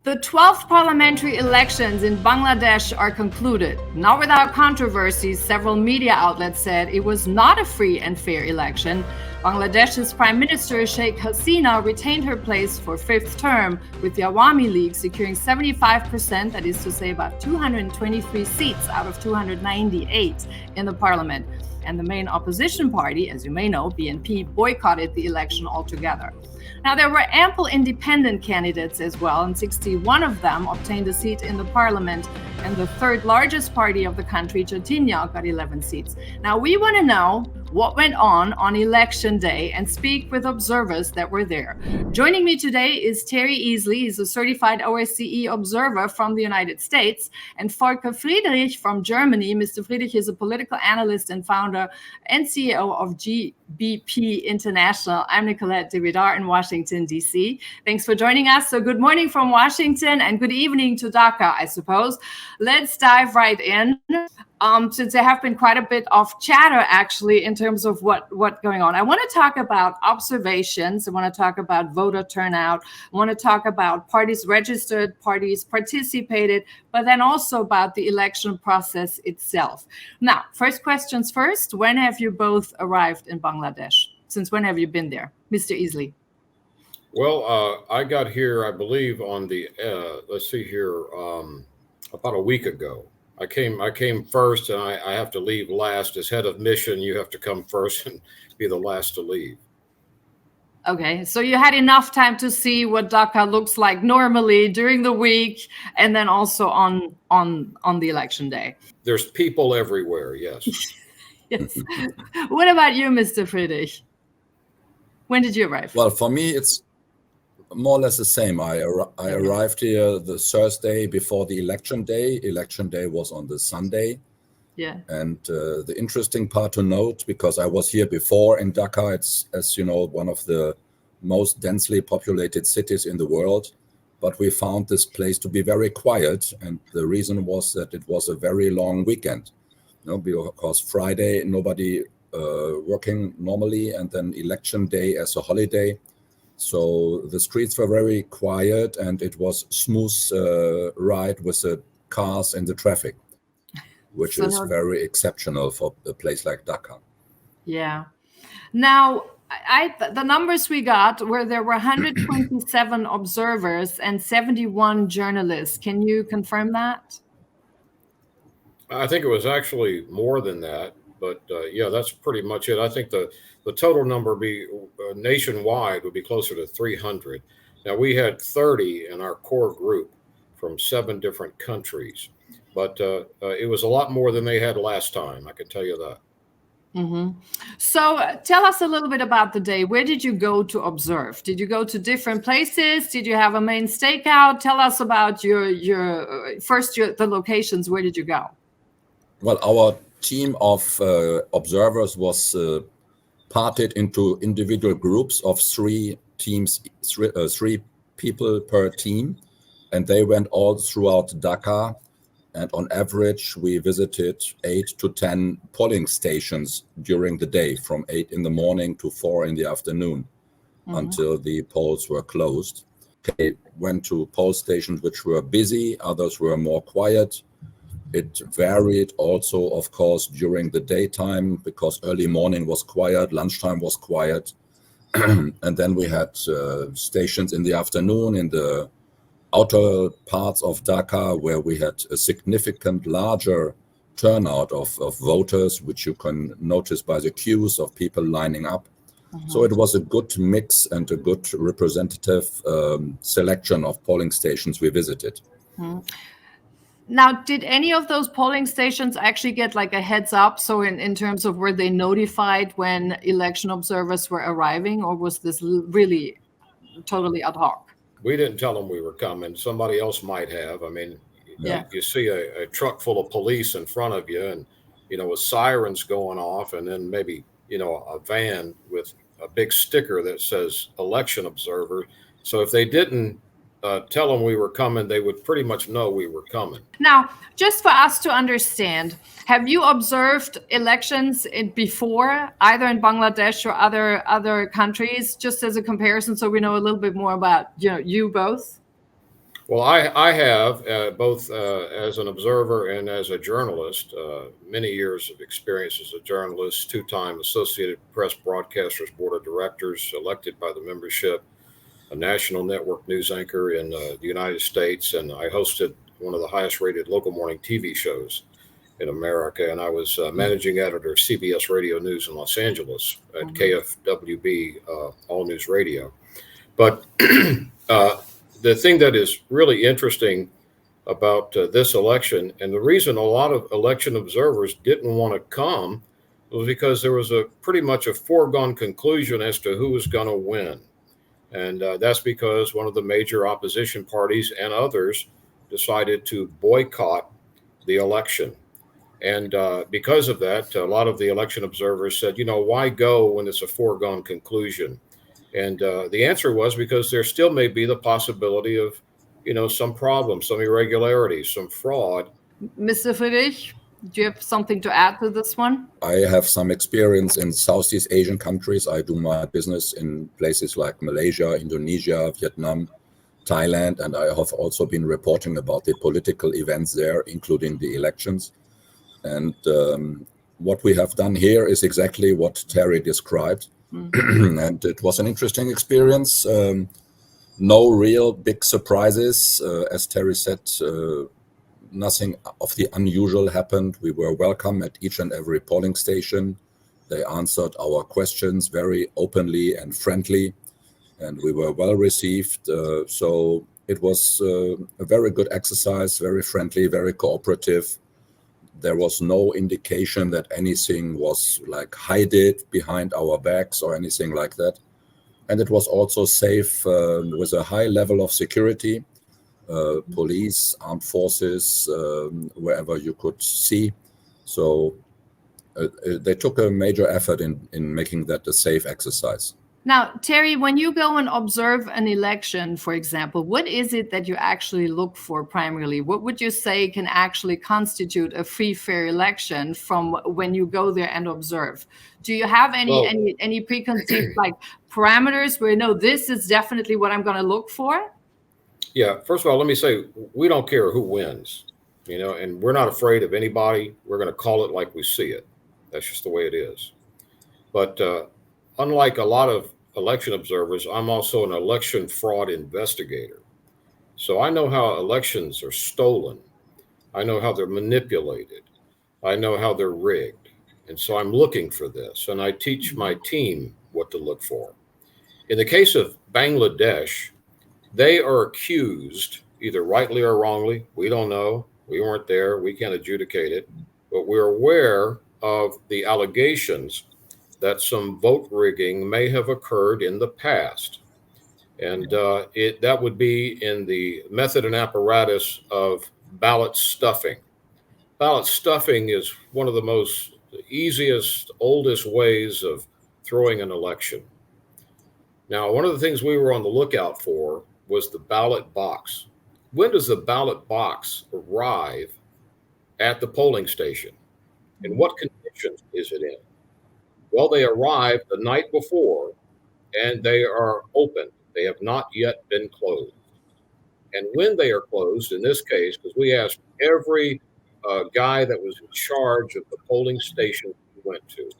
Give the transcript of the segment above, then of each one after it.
The 12th parliamentary elections in Bangladesh are concluded. Not without controversy, several media outlets said it was not a free and fair election. Bangladesh's Prime Minister Sheikh Hasina retained her place for fifth term, with the Awami League securing 75%, that is to say about 223 seats out of 298 in the parliament. And the main opposition party, as you may know, BNP, boycotted the election altogether. Now, there were ample independent candidates as well, and 61 of them obtained a seat in the parliament, and the third largest party of the country, Jatinya, got 11 seats. Now, we want to know what went on election day and speak with observers that were there. Joining me today is Terry Easley. He's a certified OSCE observer from the United States, and Volker Friedrich from Germany. Mr. Friedrich is a political analyst and founder and CEO of GBP International. I'm Nicolette DeVidar in Washington, D.C. Thanks for joining us. So good morning from Washington and good evening to Dhaka, I suppose. Let's dive right in. Since there have been quite a bit of chatter, actually, in terms of what's going on. I want to talk about observations. I want to talk about voter turnout. I want to talk about parties registered, parties participated, but then also about the election process itself. Now, first questions first. When have you both arrived in Bangladesh? Since when have you been there? Mr. Easley. Well, I got here, I believe, on the, about a week ago. I came first, and I have to leave last. As head of mission, you have to come first and be the last to leave. Okay, so you had enough time to see what Dhaka looks like normally during the week, and then also on the election day. There's people everywhere, yes. Yes. What about you, Mr. Friedrich? When did you arrive? Well, for me, it's more or less the same. I arrived here the Thursday before the election day. Election day was on the Sunday. Yeah. And the interesting part to note, because I was here before in Dhaka, it's, as you know, one of the most densely populated cities in the world. But we found this place to be very quiet. And the reason was that it was a very long weekend. Because Friday, nobody working normally, and then election day as a holiday. So the streets were very quiet, and it was smooth ride with the cars and the traffic, which is very exceptional for a place like Dhaka. Yeah. Now, the numbers we got were there were 127 observers and 71 journalists. Can you confirm that? I think it was actually more than that, but yeah, that's pretty much it. I think the total number nationwide would be closer to 300. Now, we had 30 in our core group from 7 different countries, but it was a lot more than they had last time, I can tell you that. Mm-hmm. So tell us a little bit about the day. Where did you go to observe? Did you go to different places? Did you have a main stakeout? Tell us about the locations. Where did you go? Well, our team of observers was parted into individual groups of 3 teams, 3 people per team, and they went all throughout Dhaka. And on average, we visited 8 to 10 polling stations during the day, from 8 in the morning to 4 in the afternoon, until the polls were closed. They went to poll stations which were busy, others were more quiet. It varied also, of course, during the daytime, because early morning was quiet, lunchtime was quiet. And then we had stations in the afternoon in the outer parts of Dhaka, where we had a significant larger turnout of voters, which you can notice by the queues of people lining up. So it was a good mix and a good representative selection of polling stations we visited. Now, did any of those polling stations actually get like a heads up? So in terms of, were they notified when election observers were arriving, or was this really totally ad hoc? We didn't tell them we were coming. Somebody else might have. I mean, you see a truck full of police in front of you, and, with sirens going off, and then maybe, a van with a big sticker that says election observer. So if they didn't tell them we were coming, they would pretty much know we were coming. Now, just for us to understand, have you observed elections before, either in Bangladesh or other countries, just as a comparison, so we know a little bit more about you both? Well, I have both as an observer and as a journalist, many years of experience as a journalist, two-time Associated Press Broadcasters Board of Directors, elected by the membership, a national network news anchor in the United States, and I hosted one of the highest-rated local morning TV shows in America, and I was managing editor of CBS Radio News in Los Angeles at KFWB All News Radio. But the thing that is really interesting about this election, and the reason a lot of election observers didn't want to come, was because there was a pretty much a foregone conclusion as to who was going to win. And that's because one of the major opposition parties and others decided to boycott the election. And because of that, a lot of the election observers said, why go when it's a foregone conclusion? And the answer was because there still may be the possibility of, some problems, some irregularities, some fraud. Mr. Friedrich, do you have something to add to this one? I have some experience in Southeast Asian countries. I do my business in places like Malaysia, Indonesia, Vietnam, Thailand, and I have also been reporting about the political events there, including the elections. And what we have done here is exactly what Terry described. And it was an interesting experience. No real big surprises. As Terry said, nothing of the unusual happened. We were welcome at each and every polling station. They answered our questions very openly and friendly, and we were well received. So it was a very good exercise, very friendly, very cooperative. There was no indication that anything was like hidden behind our backs or anything like that. And it was also safe with a high level of security, police, armed forces, wherever you could see. So they took a major effort in making that a safe exercise. Now, Terry, when you go and observe an election, for example, what is it that you actually look for primarily? What would you say can actually constitute a free, fair election from when you go there and observe? Do you have any preconceived parameters where, no, this is definitely what I'm going to look for? Yeah, first of all, let me say, we don't care who wins, and we're not afraid of anybody. We're going to call it like we see it. That's just the way it is. But unlike a lot of election observers, I'm also an election fraud investigator. So I know how elections are stolen. I know how they're manipulated. I know how they're rigged. And so I'm looking for this, and I teach my team what to look for. In the case of Bangladesh, they are accused, either rightly or wrongly, we don't know, we weren't there, we can't adjudicate it, but we're aware of the allegations that some vote rigging may have occurred in the past. And that would be in the method and apparatus of ballot stuffing. Ballot stuffing is one of the most easiest, oldest ways of throwing an election. Now, one of the things we were on the lookout for was the ballot box. When does the ballot box arrive at the polling station? And what conditions is it in? Well, they arrive the night before, and they are open. They have not yet been closed. And when they are closed, in this case, because we asked every guy that was in charge of the polling station we went to,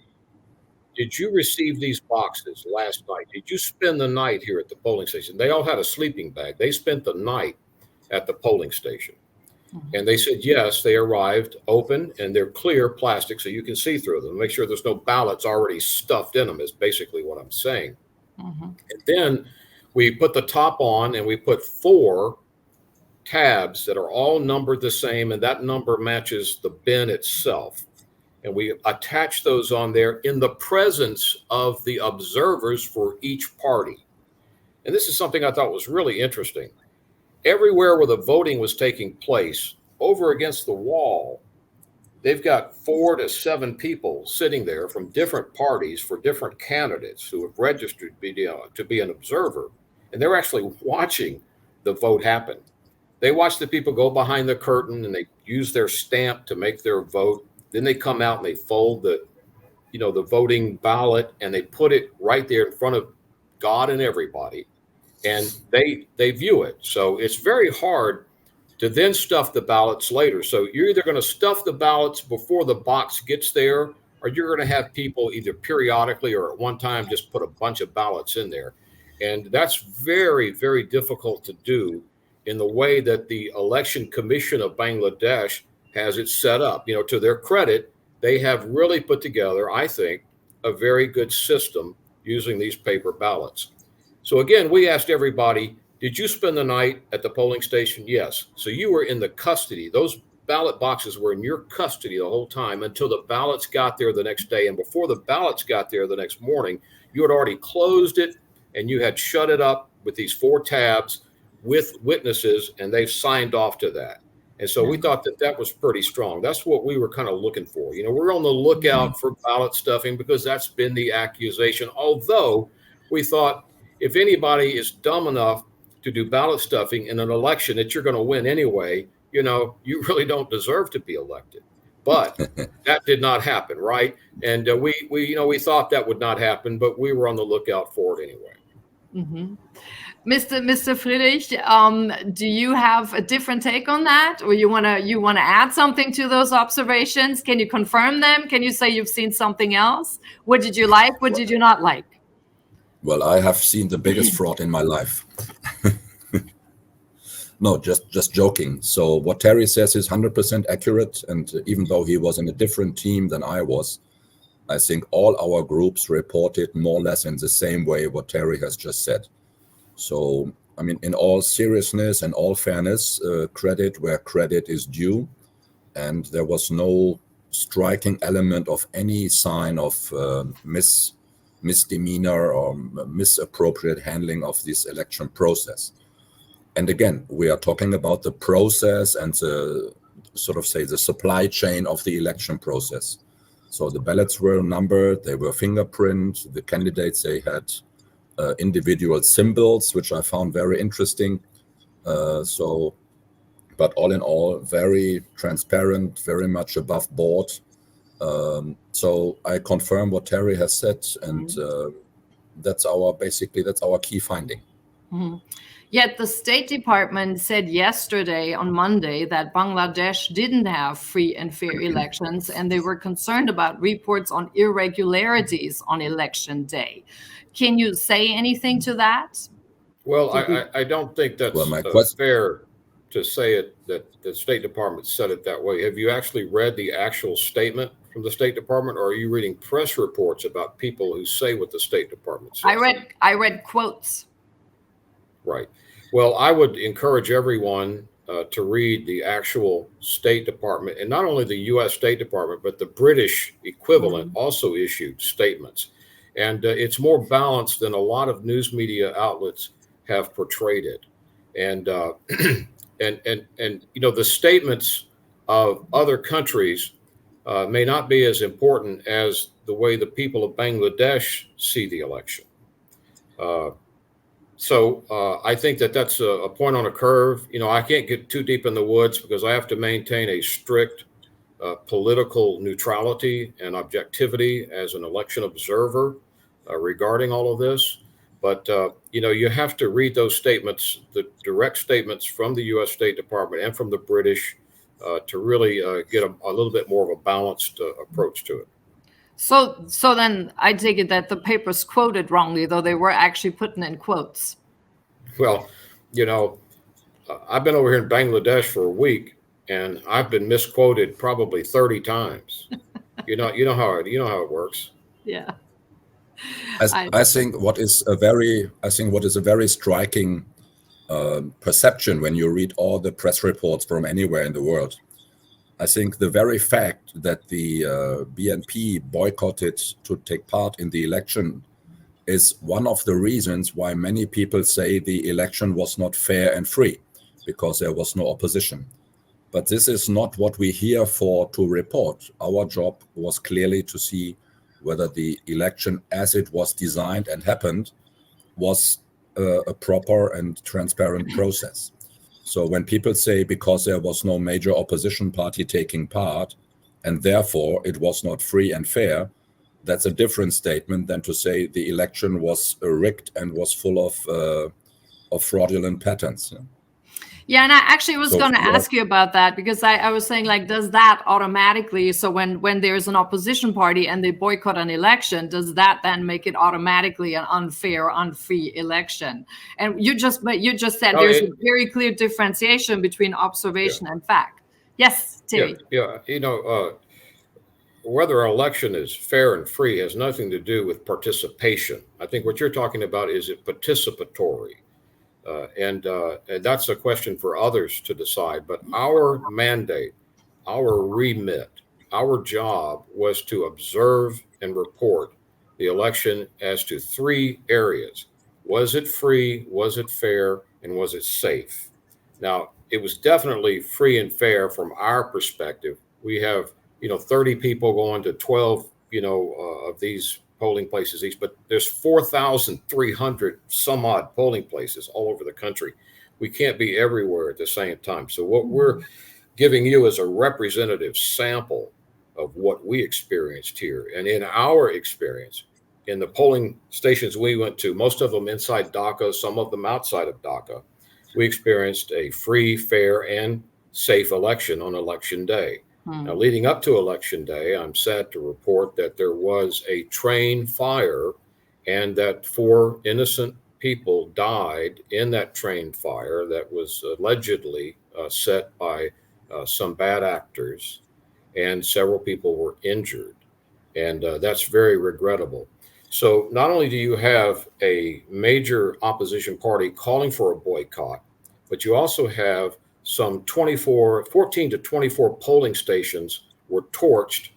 did you receive these boxes last night? Did you spend the night here at the polling station? They all had a sleeping bag. They spent the night at the polling station. And they said, yes, they arrived open, and they're clear plastic so you can see through them. Make sure there's no ballots already stuffed in them is basically what I'm saying. And then we put the top on, and we put 4 tabs that are all numbered the same, and that number matches the bin itself. And we attach those on there in the presence of the observers for each party. And this is something I thought was really interesting. Everywhere where the voting was taking place, over against the wall, they've got 4 to 7 people sitting there from different parties for different candidates who have registered to be an observer. And they're actually watching the vote happen. They watch the people go behind the curtain, and they use their stamp to make their vote. Then they come out and they fold the voting ballot, and they put it right there in front of God and everybody. and they view it. So it's very hard to then stuff the ballots later. So you're either going to stuff the ballots before the box gets there, or you're going to have people either periodically or at one time just put a bunch of ballots in there. And that's very, very difficult to do in the way that the Election Commission of Bangladesh has it set up. You know, to their credit, they have really put together, I think, a very good system using these paper ballots. So again, we asked everybody, did you spend the night at the polling station? Yes. So you were in the custody. Those ballot boxes were in your custody the whole time until the ballots got there the next day. And before the ballots got there the next morning, you had already closed it and you had shut it up with these 4 tabs with witnesses, and they've signed off to that. And so we thought that that was pretty strong. That's what we were kind of looking for. You know, we're on the lookout for ballot stuffing because that's been the accusation. Although we thought if anybody is dumb enough to do ballot stuffing in an election that you're going to win anyway, you know, you really don't deserve to be elected. But that did not happen, right? And we thought that would not happen, but we were on the lookout for it anyway. Mm-hmm. Mr. Friedrich, do you have a different take on that, or you wanna add something to those observations? Can you confirm them? Can you say you've seen something else? What did you like? What did you not like? Well, I have seen the biggest fraud in my life. No, just joking. So what Terry says is 100% accurate. And even though he was in a different team than I was, I think all our groups reported more or less in the same way what Terry has just said. So, I mean, in all seriousness and all fairness, credit where credit is due. And there was no striking element of any sign of misdemeanor or misappropriate handling of this election process. And again, we are talking about the process and the the supply chain of the election process. So the ballots were numbered, they were fingerprinted, the candidates, they had individual symbols, which I found very interesting. But all in all, very transparent, very much above board. So I confirm what Terry has said, and that's our key finding. Mm-hmm. Yet the State Department said yesterday on Monday that Bangladesh didn't have free and fair elections, and they were concerned about reports on irregularities on election day. Can you say anything to that? Well, I don't think that's fair to say it that the State Department said it that way. Have you actually read the actual statement from the State Department, or are you reading press reports about people who say what the State Department says? I read quotes. Right. Well, I would encourage everyone to read the actual State Department, and not only the U.S. State Department, but the British equivalent also issued statements. And it's more balanced than a lot of news media outlets have portrayed it. And and you know, the statements of other countries may not be as important as the way the people of Bangladesh see the election. So I think that that's a point on a curve. You know, I can't get too deep in the woods because I have to maintain a strict political neutrality and objectivity as an election observer regarding all of this. But, you know, you have to read those statements, the direct statements from the U.S. State Department and from the British to really get a little bit more of a balanced approach to it. So then I take it that the papers quoted wrongly, though they were actually putting in quotes. Well, you know, I've been over here in Bangladesh for a week, and I've been misquoted probably 30 times. You know how it works. Yeah. I think what is a very striking perception when you read all the press reports from anywhere in the world. I think the very fact that the BNP boycotted to take part in the election is one of the reasons why many people say the election was not fair and free, because there was no opposition. But this is not what we're here for to report. Our job was clearly to see whether the election as it was designed and happened was a proper and transparent process. So when people say because there was no major opposition party taking part and therefore it was not free and fair, that's a different statement than to say the election was rigged and was full of fraudulent patterns. Yeah, and I actually was going to ask you about that, because I was saying, like, does that automatically, so when there's an opposition party and they boycott an election, does that then make it automatically an unfair, unfree election? And you just said there's a very clear differentiation between observation and fact. Yes, Terry. Yeah. Whether an election is fair and free has nothing to do with participation. I think what you're talking about is it participatory. And that's a question for others to decide. But our mandate, our remit, our job was to observe and report the election as to 3 areas. Was it free? Was it fair? And was it safe? Now, it was definitely free and fair from our perspective. We have, 30 people going to 12, of these polling places each, but there's 4,300 some odd polling places all over the country. We can't be everywhere at the same time. So what we're giving you is a representative sample of what we experienced here. And in our experience, in the polling stations we went to, most of them inside Dhaka, some of them outside of Dhaka, we experienced a free, fair, and safe election on election day. Now, leading up to Election Day, I'm sad to report that there was a train fire and that 4 innocent people died in that train fire that was allegedly set by some bad actors, and several people were injured. And that's very regrettable. So not only do you have a major opposition party calling for a boycott, but you also have some 14 to 24 polling stations were torched.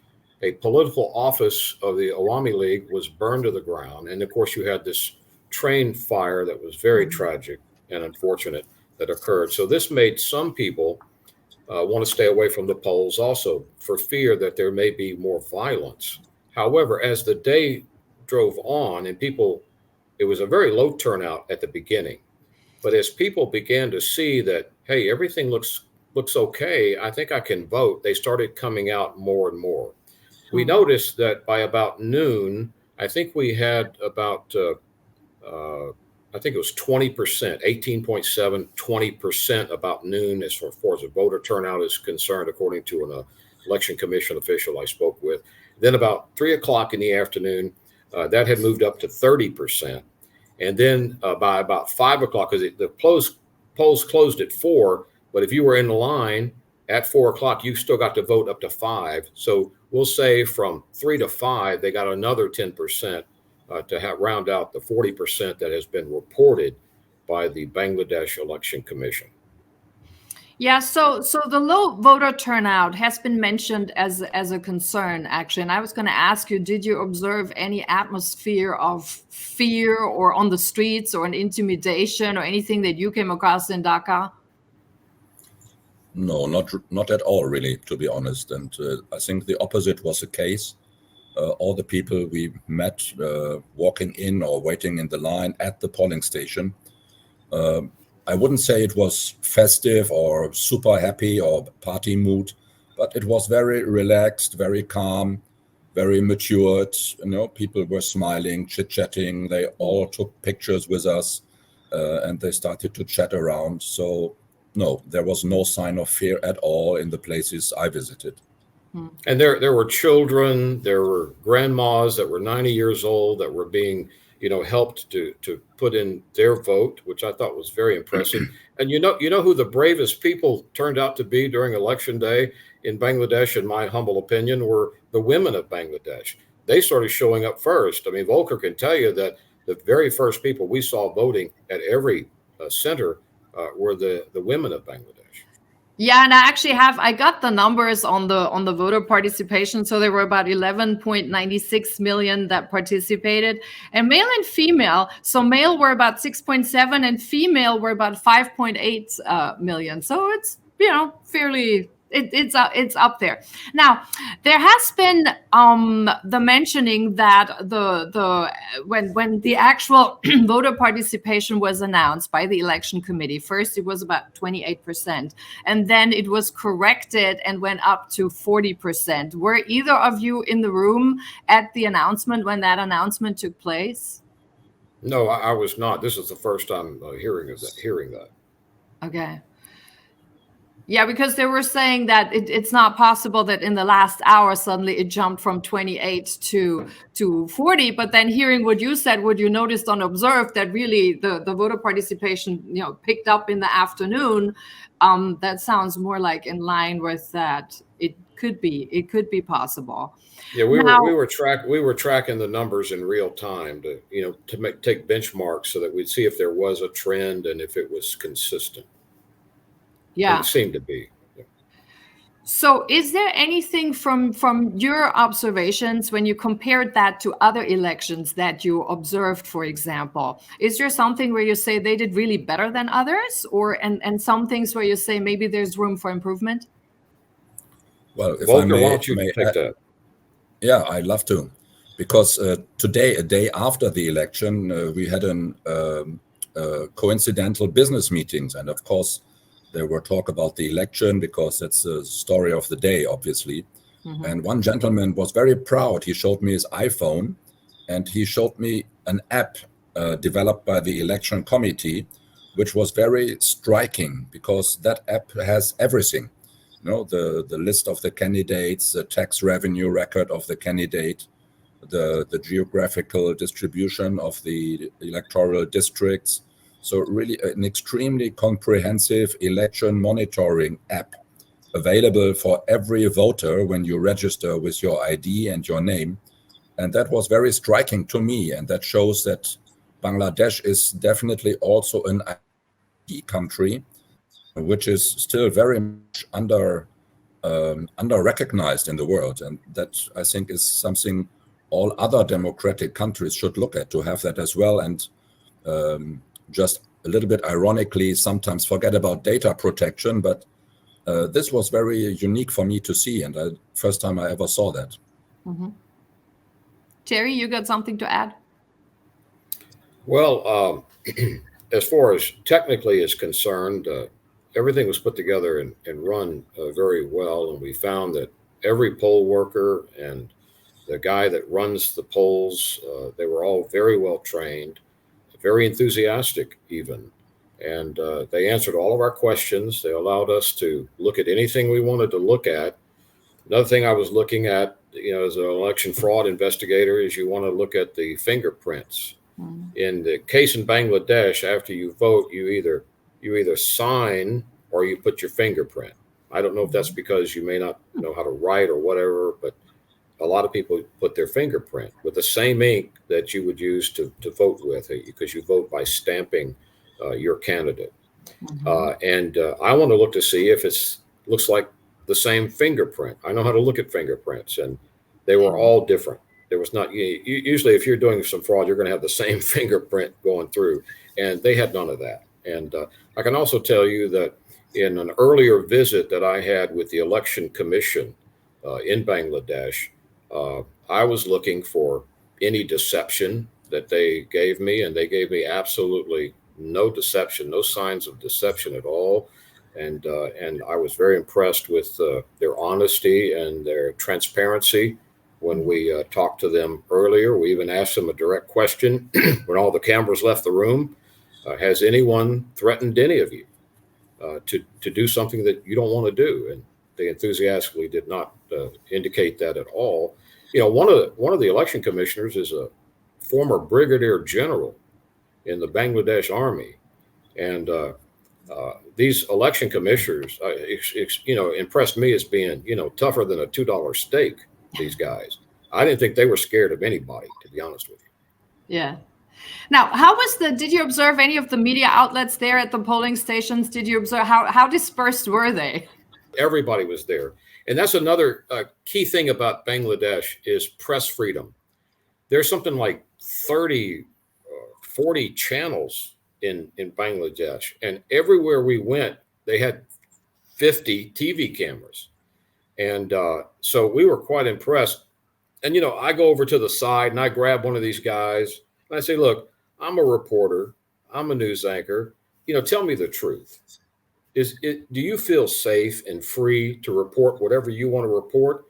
A political office of the Awami League was burned to the ground. And of course, you had this train fire that was very tragic and unfortunate that occurred. So this made some people want to stay away from the polls also, for fear that there may be more violence. However, as the day drove on and it was a very low turnout at the beginning. But as people began to see that, hey, everything looks okay, I think I can vote, they started coming out more and more. We noticed that by about noon, I think we had about, I think it was 20%, 18.7, 20% about noon as far as the voter turnout is concerned, according to an election commission official I spoke with. Then about 3 o'clock in the afternoon, that had moved up to 30%. And then by about 5 o'clock, because the polls closed at 4, but if you were in the line at 4 o'clock, you still got to vote up to 5. So we'll say from 3 to 5, they got another 10% to round out the 40% that has been reported by the Bangladesh Election Commission. Yeah, so the low voter turnout has been mentioned as a concern, actually. And I was going to ask you, did you observe any atmosphere of fear or on the streets or an intimidation or anything that you came across in Dhaka? No, not at all, really, to be honest. And I think the opposite was the case. All the people we met walking in or waiting in the line at the polling station, I wouldn't say it was festive or super happy or party mood, but it was very relaxed, very calm, very matured. People were smiling, chit-chatting. They all took pictures with us, and they started to chat around. So, no, there was no sign of fear at all in the places I visited. And there were children, there were grandmas that were 90 years old that were being helped to put in their vote, which I thought was very impressive. And you know who the bravest people turned out to be during Election Day in Bangladesh, in my humble opinion, were the women of Bangladesh. They started showing up first. I mean, Volker can tell you that the very first people we saw voting at every center were the women of Bangladesh. Yeah, and I got the numbers on the voter participation. So there were about 11.96 million that participated, and male and female. So male were about 6.7 and female were about 5.8 million. So it's, fairly, it's up there. Now, there has been the mentioning that when the actual voter participation was announced by the election committee, first it was about 28%, and then it was corrected and went up to 40%. Were either of you in the room at the announcement when that announcement took place? No, I was not. This is the first time hearing that. Okay. Yeah, because they were saying that it's not possible that in the last hour suddenly it jumped from 28 to 40. But then hearing what you said, what you noticed on Observed, that really the voter participation, picked up in the afternoon. That sounds more like in line with that. It could be possible. Yeah, Now, we were tracking the numbers in real time to take benchmarks so that we'd see if there was a trend and if it was consistent. And yeah. it seemed to be. So is there anything from your observations when you compared that to other elections that you observed, for example? Is there something where you say they did really better than others, and some things where you say maybe there's room for improvement? Well, if Volker, I why don't you may take add, that? yeah, I'd love to, because today, a day after the election, we had an coincidental business meetings, and of course, there were talk about the election because that's the story of the day, obviously. Mm-hmm. And one gentleman was very proud. He showed me his iPhone, and he showed me an app developed by the election committee, which was very striking because that app has everything. The list of the candidates, the tax revenue record of the candidate, the geographical distribution of the electoral districts. So really an extremely comprehensive election monitoring app available for every voter when you register with your ID and your name. And that was very striking to me. And that shows that Bangladesh is definitely also an IT country, which is still very much under recognized in the world. And that, I think, is something all other democratic countries should look at, to have that as well. And just a little bit ironically, sometimes forget about data protection, but this was very unique for me to see, and first time I ever saw that. Mm-hmm. Terry, you got something to add? Well, as far as technically is concerned, everything was put together and run very well, and we found that every poll worker and the guy that runs the polls, they were all very well trained, very enthusiastic even. And they answered all of our questions. They allowed us to look at anything we wanted to look at. Another thing I was looking at, as an election fraud investigator, is you want to look at the fingerprints. Mm. In the case in Bangladesh, after you vote, you either sign or you put your fingerprint. I don't know if that's because you may not know how to write or whatever, but a lot of people put their fingerprint with the same ink that you would use to vote with, because you vote by stamping your candidate. Mm-hmm. And I want to look to see if it looks like the same fingerprint. I know how to look at fingerprints, and they were all different. There was not, usually if you're doing some fraud, you're going to have the same fingerprint going through, and they had none of that. And I can also tell you that in an earlier visit that I had with the Election Commission in Bangladesh, I was looking for any deception that they gave me, and they gave me absolutely no deception, no signs of deception at all. And I was very impressed with their honesty and their transparency when we talked to them earlier. We even asked them a direct question when all the cameras left the room. Has anyone threatened any of you to do something that you don't want to do? And they enthusiastically did not indicate that at all. One of the election commissioners is a former brigadier general in the Bangladesh Army, and these election commissioners, impressed me as being, tougher than a $2 steak. These guys, I didn't think they were scared of anybody, to be honest with you. Yeah. Now, did you observe any of the media outlets there at the polling stations? Did you observe how dispersed were they? Everybody was there. And that's another key thing about Bangladesh is press freedom. There's something like 30, 40 channels in Bangladesh. And everywhere we went, they had 50 TV cameras. And so we were quite impressed. And, I go over to the side and I grab one of these guys and I say, look, I'm a reporter. I'm a news anchor. Tell me the truth. Do you feel safe and free to report whatever you want to report?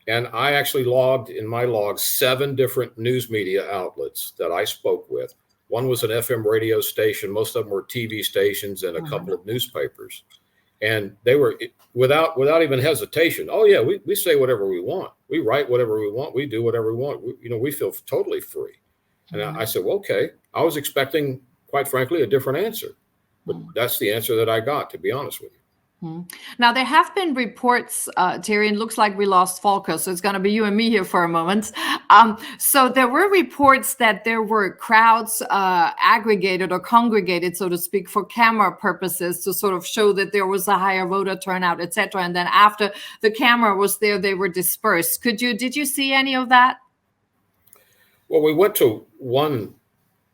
And I actually logged in my logs 7 different news media outlets that I spoke with. One was an FM radio station. Most of them were TV stations and a couple of newspapers. And they were without even hesitation. Oh yeah, we say whatever we want. We write whatever we want. We do whatever we want. We feel totally free. And I said, well, okay. I was expecting, quite frankly, a different answer, but that's the answer that I got, to be honest with you. Now, there have been reports, Terry, and it looks like we lost Volker, so it's going to be you and me here for a moment. So there were reports that there were crowds aggregated or congregated, so to speak, for camera purposes to sort of show that there was a higher voter turnout, etc. And then after the camera was there, they were dispersed. Did you see any of that? Well, we went to one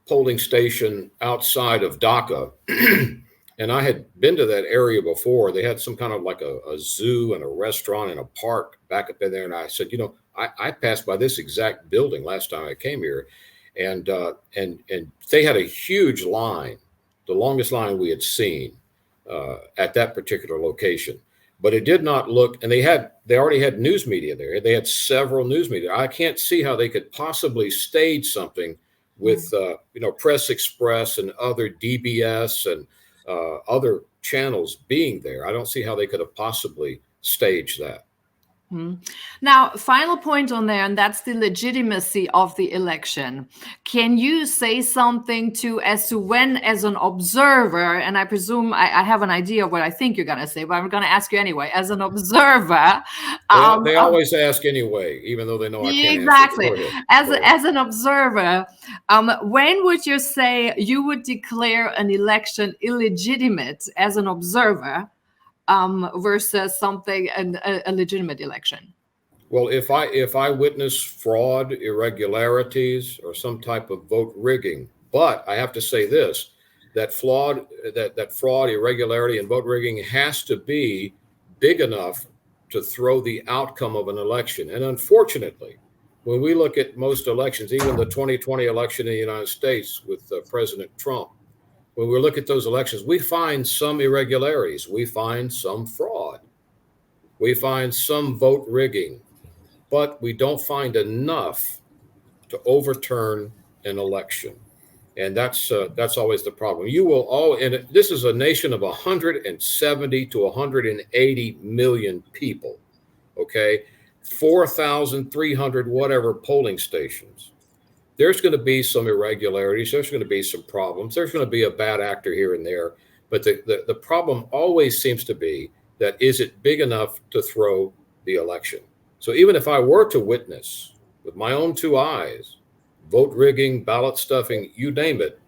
polling station outside of Dhaka. And I had been to that area before. They had some kind of like a zoo and a restaurant and a park back up in there. And I said, I passed by this exact building last time I came here, and they had a huge line, the longest line we had seen at that particular location. But it did not look, and they already had news media there. They had several news media. I can't see how they could possibly stage something with Press Xpress and other DBS and other channels being there. I don't see how they could have possibly staged that. Now, final point on there, and that's the legitimacy of the election. Can you say something as to when, as an observer, and I presume I have an idea of what I think you're going to say, but I'm going to ask you anyway, as an observer. They always ask anyway, even though they know I can't exactly. answer. As an observer, when would you say you would declare an election illegitimate as an observer? Versus a legitimate election? Well, if I witness fraud, irregularities, or some type of vote rigging, but I have to say this, that fraud, irregularity, and vote rigging has to be big enough to throw the outcome of an election. And unfortunately, when we look at most elections, even the 2020 election in the United States with President Trump, when we look at those elections, we find some irregularities. We find some fraud. We find some vote rigging, but we don't find enough to overturn an election. And that's always the problem. And this is a nation of 170 to 180 million people, okay? 4,300 whatever polling stations. There's going to be some irregularities. There's going to be some problems. There's going to be a bad actor here and there. But the problem always seems to be that, is it big enough to throw the election? So even if I were to witness with my own two eyes, vote rigging, ballot stuffing, you name it,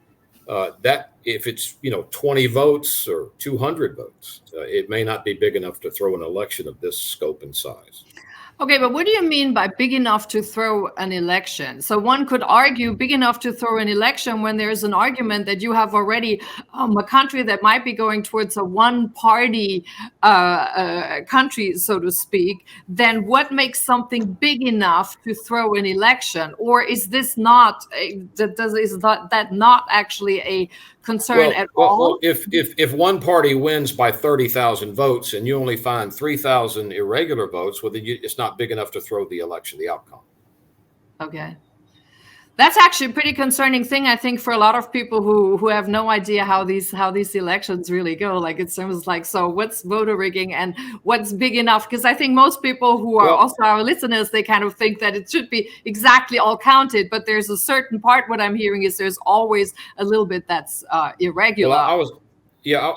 that if it's 20 votes or 200 votes, it may not be big enough to throw an election of this scope and size. Okay, but what do you mean by big enough to throw an election? So one could argue big enough to throw an election when there's an argument that you have already a country that might be going towards a one-party country, so to speak. Then what makes something big enough to throw an election? Or is this not that not actually a concern at all? Well, if one party wins by 30,000 votes and you only find 3,000 irregular votes, well, then it's not big enough to throw the election, the outcome. Okay. That's actually a pretty concerning thing, I think, for a lot of people who have no idea how these elections really go. Like, it seems like, so what's voter rigging and what's big enough? Because I think most people who are also our listeners, they kind of think that it should be exactly all counted. But there's a certain part, what I'm hearing is there's always a little bit that's irregular. Well,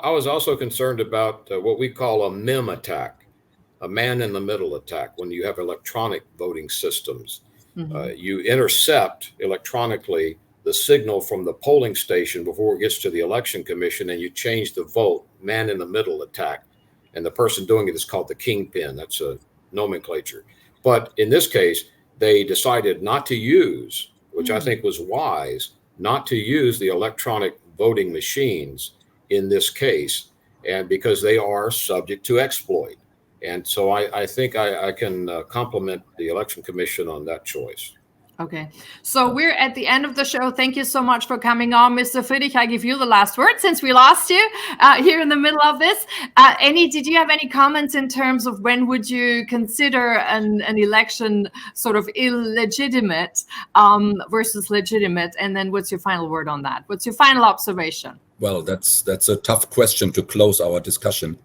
I was also concerned about what we call a MIM attack, a man-in-the-middle attack, when you have electronic voting systems. You intercept electronically the signal from the polling station before it gets to the election commission, and you change the vote, man-in-the-middle attack. And the person doing it is called the kingpin. That's a nomenclature. But in this case, they decided not to use, which I think was wise, not to use the electronic voting machines in this case, and because they are subject to exploit. And so I think I can compliment the Election Commission on that choice. Okay, so we're at the end of the show. Thank you so much for coming on, Mr. Friedrich. I give you the last word since we lost you here in the middle of this. Did you have any comments in terms of when would you consider an election sort of illegitimate versus legitimate? And then what's your final word on that? What's your final observation? Well, that's a tough question to close our discussion.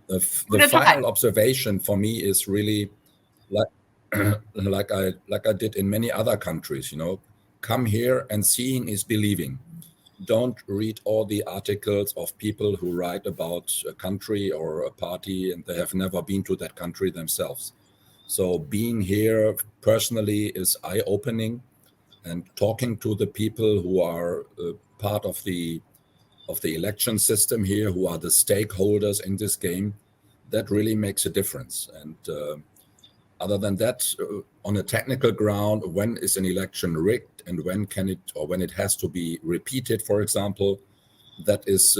The final observation for me is really like I did in many other countries, come here and seeing is believing. Don't read all the articles of people who write about a country or a party and they have never been to that country themselves. So being here personally is eye-opening, and talking to the people who are part of the election system here, who are the stakeholders in this game, that really makes a difference. And other than that, on a technical ground, when is an election rigged and when it has to be repeated, for example, that is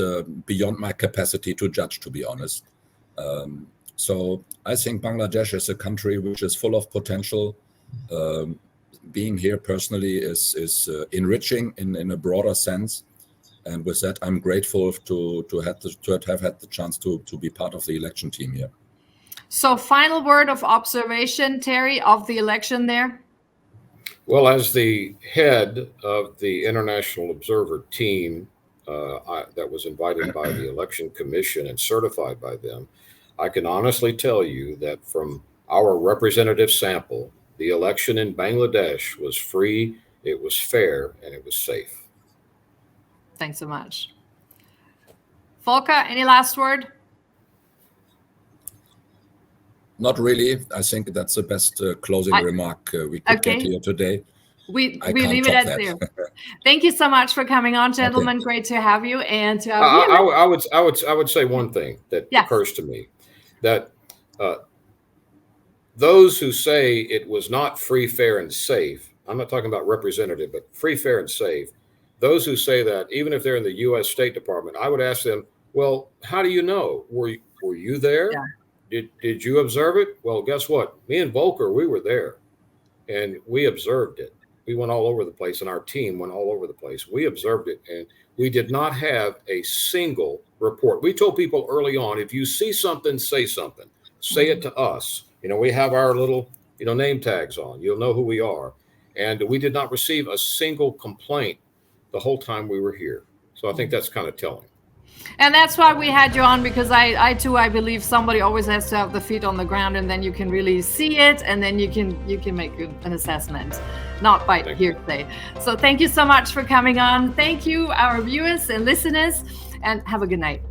beyond my capacity to judge, to be honest. So I think Bangladesh is a country which is full of potential. Being here personally is enriching in a broader sense. And with that, I'm grateful to have had the chance to be part of the election team here. So final word of observation, Terry, of the election there? Well, as the head of the International Observer team that was invited by the Election Commission and certified by them, I can honestly tell you that from our representative sample, the election in Bangladesh was free, it was fair, and it was safe. Thanks so much. Volker, any last word? Not really. I think that's the best closing remark we could get here today. We leave it at there. Thank you so much for coming on, gentlemen. Okay. Great to have you. And to have I would say one thing that occurs to me, that those who say it was not free, fair, and safe, I'm not talking about representative, but free, fair, and safe, those who say that, even if they're in the U.S. State Department, I would ask them, well, how do you know? Were you there? Yeah. Did you observe it? Well, guess what? Me and Volker, we were there, and we observed it. We went all over the place, and our team went all over the place. We observed it, and we did not have a single report. We told people early on, if you see something, say something. Say it to us. We have our little, name tags on. You'll know who we are. And we did not receive a single complaint the whole time we were here. So I think that's kind of telling. And that's why we had you on, because I believe somebody always has to have the feet on the ground, and then you can really see it, and then you can make an assessment, not by hearsay. So thank you so much for coming on. Thank you, our viewers and listeners, and have a good night.